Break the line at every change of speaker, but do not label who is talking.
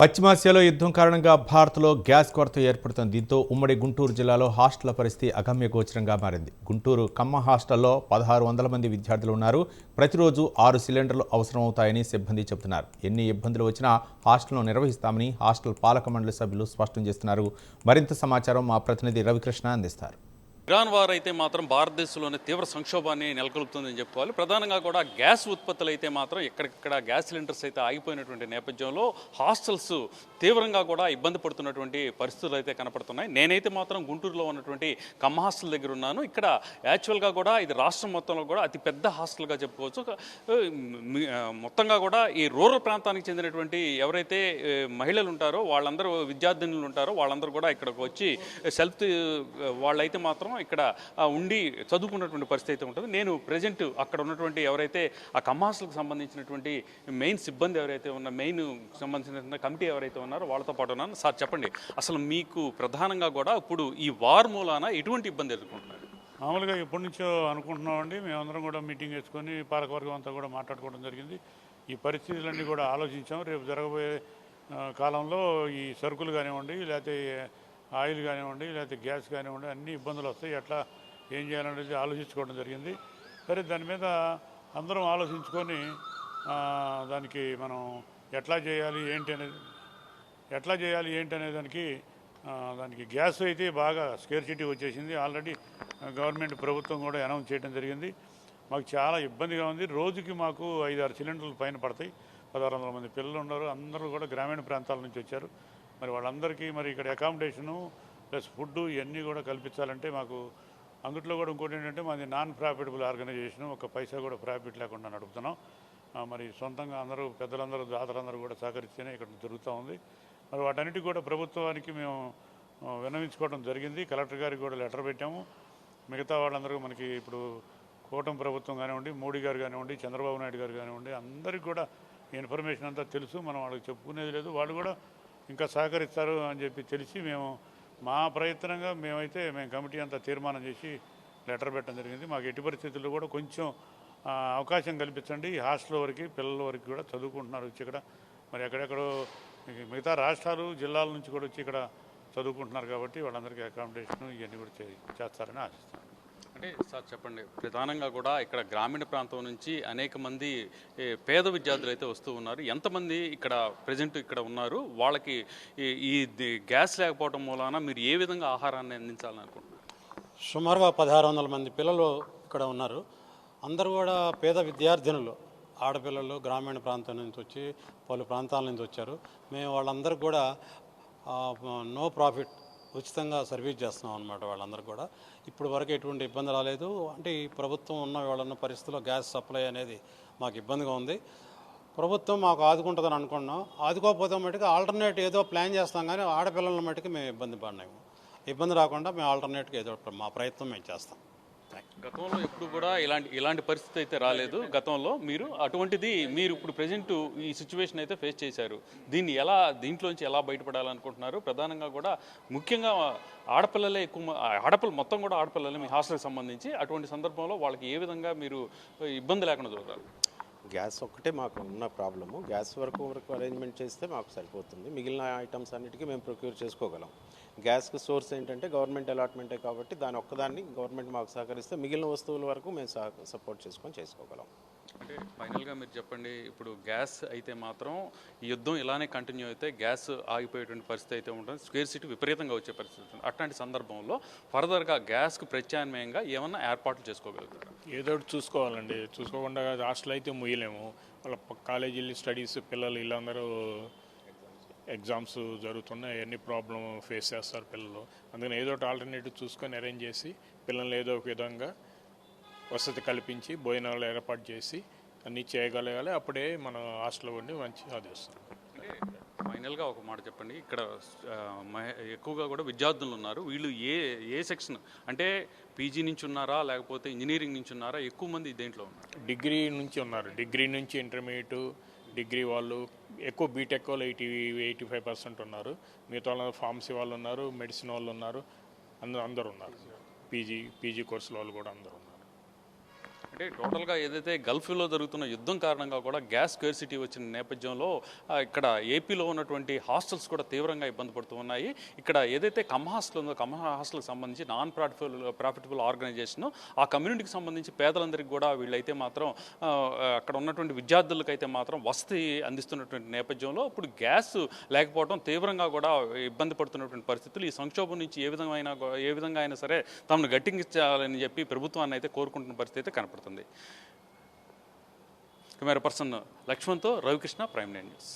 పశ్చిమాసియాలో యుద్ధం కారణంగా భారత్లో గ్యాస్ కొరత ఏర్పడుతుంది. దీంతో ఉమ్మడి గుంటూరు జిల్లాలో హాస్టళ్ల పరిస్థితి అగమ్యగోచరంగా మారింది. గుంటూరు కమ్మ హాస్టల్లో 1600 మంది విద్యార్థులు ఉన్నారు. ప్రతిరోజు 6 సిలిండర్లు అవసరమవుతాయని సిబ్బంది చెబుతున్నారు. ఎన్ని ఇబ్బందులు వచ్చినా హాస్టల్ను నిర్వహిస్తామని హాస్టల్ పాలక మండలి సభ్యులు స్పష్టం చేస్తున్నారు. మరింత సమాచారం మా ప్రతినిధి రవికృష్ణ అందిస్తారు.
ఇరాన్ వార్ అయితే మాత్రం భారతదేశంలోనే తీవ్ర సంక్షోభాన్ని నెలకొల్పుతుందని చెప్పుకోవాలి. ప్రధానంగా కూడా గ్యాస్ ఉత్పత్తులు అయితే మాత్రం ఎక్కడిక్కడ గ్యాస్ సిలిండర్స్ అయితే ఆగిపోయినటువంటి నేపథ్యంలో హాస్టల్స్ తీవ్రంగా కూడా ఇబ్బంది పడుతున్నటువంటి పరిస్థితులు అయితే కనపడుతున్నాయి. నేనైతే మాత్రం గుంటూరులో ఉన్నటువంటి కమ్మ హాస్టల్ దగ్గర ఉన్నాను. ఇక్కడ యాక్చువల్గా కూడా ఇది రాష్ట్రం మొత్తంలో కూడా అతి పెద్ద హాస్టల్గా చెప్పుకోవచ్చు. మొత్తంగా కూడా ఈ రూరల్ ప్రాంతానికి చెందినటువంటి ఎవరైతే మహిళలు ఉంటారో వాళ్ళందరూ విద్యార్థినులు ఉంటారో వాళ్ళందరూ కూడా ఇక్కడికి వచ్చి సెల్ఫ్ వాళ్ళైతే మాత్రం ఇక్కడ ఉండి చదువుకున్నటువంటి పరిస్థితి అయితే ఉంటుంది. నేను ప్రజెంట్ అక్కడ ఉన్నటువంటి ఎవరైతే ఆ కమ్మాస్లకు సంబంధించినటువంటి మెయిన్ సిబ్బంది ఎవరైతే ఉన్న మెయిన్ సంబంధించిన కమిటీ ఎవరైతే ఉన్నారో వాళ్ళతో పాటు ఉన్నాను. సార్ చెప్పండి, అసలు మీకు ప్రధానంగా కూడా ఇప్పుడు ఈ వార్ మూలాన ఎటువంటి ఇబ్బంది ఎదుర్కొంటున్నారు?
మామూలుగా ఎప్పటి నుంచో అనుకుంటున్నామండి. మేమందరం కూడా మీటింగ్ వేసుకొని పాలకవర్గం అంతా కూడా మాట్లాడుకోవడం జరిగింది. ఈ పరిస్థితులన్నీ కూడా ఆలోచించాం. రేపు జరగబోయే కాలంలో ఈ సరుకులు కానివ్వండి, లేకపోతే ఆయిల్ కానివ్వండి, లేకపోతే గ్యాస్ కానివ్వండి, అన్ని ఇబ్బందులు వస్తాయి. ఎట్లా ఏం చేయాలనేది ఆలోచించుకోవడం జరిగింది. సరే, దాని మీద అందరం ఆలోచించుకొని దానికి మనం ఎట్లా చేయాలి ఏంటి అనే దానికి గ్యాస్ అయితే బాగా స్కేర్సిటీ వచ్చేసింది. ఆల్రెడీ గవర్నమెంట్ ప్రభుత్వం కూడా అనౌన్స్ చేయడం జరిగింది. మాకు చాలా ఇబ్బందిగా ఉంది. రోజుకి మాకు 5-6 సిలిండర్లు పైన పడతాయి. 1600 మంది పిల్లలు ఉన్నారు. అందరూ కూడా గ్రామీణ ప్రాంతాల నుంచి వచ్చారు. మరి వాళ్ళందరికీ మరి ఇక్కడ అకామిడేషను ప్లస్ ఫుడ్ ఇవన్నీ కూడా కల్పించాలంటే మాకు అందుట్లో కూడా ఇంకోటి ఏంటంటే మాది నాన్ ప్రాఫిటబుల్ ఆర్గనైజేషను. ఒక పైసా కూడా ప్రాఫిట్ లేకుండా నడుపుతున్నాం. మరి సొంతంగా అందరూ పెద్దలందరూ దాతలందరూ కూడా సహకరిస్తేనే ఇక్కడ జరుగుతూ ఉంది. మరి వాటన్నిటికీ కూడా ప్రభుత్వానికి మేము విన్నవించుకోవడం జరిగింది. కలెక్టర్ గారికి కూడా లెటర్ పెట్టాము. మిగతా వాళ్ళందరూ మనకి ఇప్పుడు కూటమి ప్రభుత్వం కానివ్వండి, మోడీ గారు కానివ్వండి, చంద్రబాబు నాయుడు గారు కానివ్వండి, అందరికీ కూడా ఇన్ఫర్మేషన్ అంతా తెలుసు. మనం వాళ్ళకి చెప్పుకునేది లేదు. వాళ్ళు కూడా ఇంకా సహకరిస్తారు అని చెప్పి తెలిసి మేము మా ప్రయత్నంగా మేము కమిటీ అంతా తీర్మానం చేసి లెటర్ పెట్టడం జరిగింది. మాకు ఎట్టి పరిస్థితుల్లో కూడా కొంచెం అవకాశం కల్పించండి. హాస్టల్ వరకు పిల్లల వరకు కూడా చదువుకుంటున్నారు వచ్చి ఇక్కడ. మరి ఎక్కడెక్కడో మిగతా రాష్ట్రాలు జిల్లాల నుంచి కూడా వచ్చి ఇక్కడ చదువుకుంటున్నారు కాబట్టి వాళ్ళందరికీ అకామిడేషన్ ఇవన్నీ కూడా చేస్తారని ఆశిస్తున్నాను.
అంటే సార్ చెప్పండి, ప్రధానంగా కూడా ఇక్కడ గ్రామీణ ప్రాంతం నుంచి అనేక మంది పేద విద్యార్థులు అయితే వస్తూ ఉన్నారు. ఎంతమంది ఇక్కడ ప్రజెంట్ ఇక్కడ ఉన్నారు? వాళ్ళకి ఈ గ్యాస్ లేకపోవడం మూలాన మీరు ఏ విధంగా ఆహారాన్ని అందించాలని అనుకుంటున్నారు?
సుమారుగా 1600 మంది పిల్లలు ఇక్కడ ఉన్నారు. అందరూ కూడా పేద విద్యార్థినులు, ఆడపిల్లలు గ్రామీణ ప్రాంతం నుంచి వచ్చి పలు ప్రాంతాల నుంచి వచ్చారు. మేము వాళ్ళందరూ కూడా నో ప్రాఫిట్ ఉచితంగా సర్వీస్ చేస్తున్నాం అన్నమాట. వాళ్ళందరూ కూడా ఇప్పుడు వరకు ఎటువంటి ఇబ్బంది రాలేదు. అంటే ఈ ప్రభుత్వం వాళ్ళన్న పరిస్థితుల్లో గ్యాస్ సప్లై అనేది మాకు ఇబ్బందిగా ఉంది. ప్రభుత్వం మాకు ఆదుకుంటుందని అనుకున్నాం. ఆదుకోకపోతే మటుకు ఆల్టర్నేట్ ఏదో ప్లాన్ చేస్తాం, కానీ ఆడపిల్లల మటుకు మేము ఇబ్బంది పడినాము. ఇబ్బంది రాకుండా మేము ఆల్టర్నేట్గా ఏదో మా ప్రయత్నం మేము చేస్తాం.
గతంలో ఎప్పుడు కూడా ఇలాంటి పరిస్థితి అయితే రాలేదు. గతంలో అటువంటిది మీరు ఇప్పుడు ప్రజెంట్ ఈ సిచ్యువేషన్ అయితే ఫేస్ చేశారు. దీంట్లోంచి ఎలా బయటపడాలనుకుంటున్నారు? ప్రధానంగా కూడా ముఖ్యంగా ఆడపిల్లలే ఆడపిల్ల మొత్తం కూడా ఆడపిల్లలే మీ హాస్టల్కి సంబంధించి. అటువంటి సందర్భంలో వాళ్ళకి ఏ విధంగా మీరు ఇబ్బంది లేకుండా చూడాలి?
గ్యాస్ ఒక్కటే మాకు ఉన్న ప్రాబ్లము. గ్యాస్ వరకు అరేంజ్మెంట్ చేస్తే మాకు సరిపోతుంది. మిగిలిన ఐటమ్స్ అన్నిటికీ మేము ప్రొక్యూర్ చేసుకోగలం. గ్యాస్కి సోర్స్ ఏంటంటే గవర్నమెంట్ అలాట్మెంటే కాబట్టి దాని ఒక్కదాన్ని గవర్నమెంట్ మాకు సహకరిస్తే మిగిలిన వస్తువుల వరకు మేము సపోర్ట్ చేసుకోగలం.
అంటే ఫైనల్గా మీరు చెప్పండి, ఇప్పుడు గ్యాస్ అయితే మాత్రం ఈ యుద్ధం ఇలానే కంటిన్యూ అయితే గ్యాస్ ఆగిపోయేటువంటి పరిస్థితి అయితే ఉంటుంది. స్క్వేర్ విపరీతంగా వచ్చే పరిస్థితి ఉంటుంది. అట్లాంటి సందర్భంలో ఫర్దర్గా గ్యాస్కు ప్రత్యామ్నాయంగా ఏమన్నా ఏర్పాట్లు చేసుకోగలుగుతారు?
ఏదో ఒకటి చూసుకోవాలండి. చూసుకోకుండా హాస్టల్ అయితే ముయ్యలేము. వాళ్ళ కాలేజీలు స్టడీస్ పిల్లలు వీళ్ళందరూ ఎగ్జామ్స్ జరుగుతున్నాయి. అవన్నీ ప్రాబ్లం ఫేస్ చేస్తారు పిల్లలు. అందుకని ఏదో ఒకటి ఆల్టర్నేటివ్ చూసుకొని అరేంజ్ చేసి పిల్లల్ని ఏదో ఒక విధంగా వసతి కల్పించి భోజనాలు ఏర్పాటు చేసి అన్నీ చేయగలగాలి. అప్పుడే మన హాస్టల్లో ఉండి మంచి సాధిస్తాం.
అంటే ఫైనల్గా ఒక మాట చెప్పండి, ఇక్కడ ఎక్కువగా కూడా విద్యార్థులు ఉన్నారు. వీళ్ళు ఏ సెక్షన్ అంటే పీజీ నుంచి ఉన్నారా లేకపోతే ఇంజనీరింగ్ నుంచి ఉన్నారా? ఎక్కువ మంది దేంట్లో ఉన్నారు?
డిగ్రీ నుంచి ఉన్నారు. డిగ్రీ నుంచి ఇంటర్మీడియట్, డిగ్రీ వాళ్ళు ఎక్కువ బీటెక్ వాళ్ళు 85% ఉన్నారు. మిగతా వాళ్ళు ఫార్మసీ వాళ్ళు ఉన్నారు, మెడిసిన్ వాళ్ళు ఉన్నారు, అందరూ ఉన్నారు. పీజీ కోర్సుల వాళ్ళు కూడా అందరూ ఉన్నారు.
అంటే టోటల్గా ఏదైతే గల్ఫ్లో జరుగుతున్న యుద్ధం కారణంగా కూడా గ్యాస్ స్కేర్సిటీ వచ్చిన నేపథ్యంలో ఇక్కడ ఏపీలో ఉన్నటువంటి హాస్టల్స్ కూడా తీవ్రంగా ఇబ్బంది పడుతూ ఉన్నాయి. ఇక్కడ ఏదైతే కమ్మ హాస్టల్ ఉందో కమ్మ హాస్టల్కి సంబంధించి నాన్ ప్రాఫిటబుల్ ఆర్గనైజేషన్ ఆ కమ్యూనిటీకి సంబంధించి పేదలందరికీ కూడా వీళ్ళైతే మాత్రం అక్కడ ఉన్నటువంటి విద్యార్థులకైతే మాత్రం వసతి అందిస్తున్నటువంటి నేపథ్యంలో ఇప్పుడు గ్యాస్ లేకపోవడం తీవ్రంగా కూడా ఇబ్బంది పడుతున్నటువంటి పరిస్థితులు. ఈ సంక్షోభం నుంచి ఏ విధంగా అయినా సరే తమను గట్టించాలని చెప్పి ప్రభుత్వాన్ని అయితే కోరుకుంటున్న పరిస్థితి అయితే కనపడుతుంది. కెమెరా పర్సన్ లక్ష్మణ్తో రవికృష్ణ, ప్రైమ్9 న్యూస్.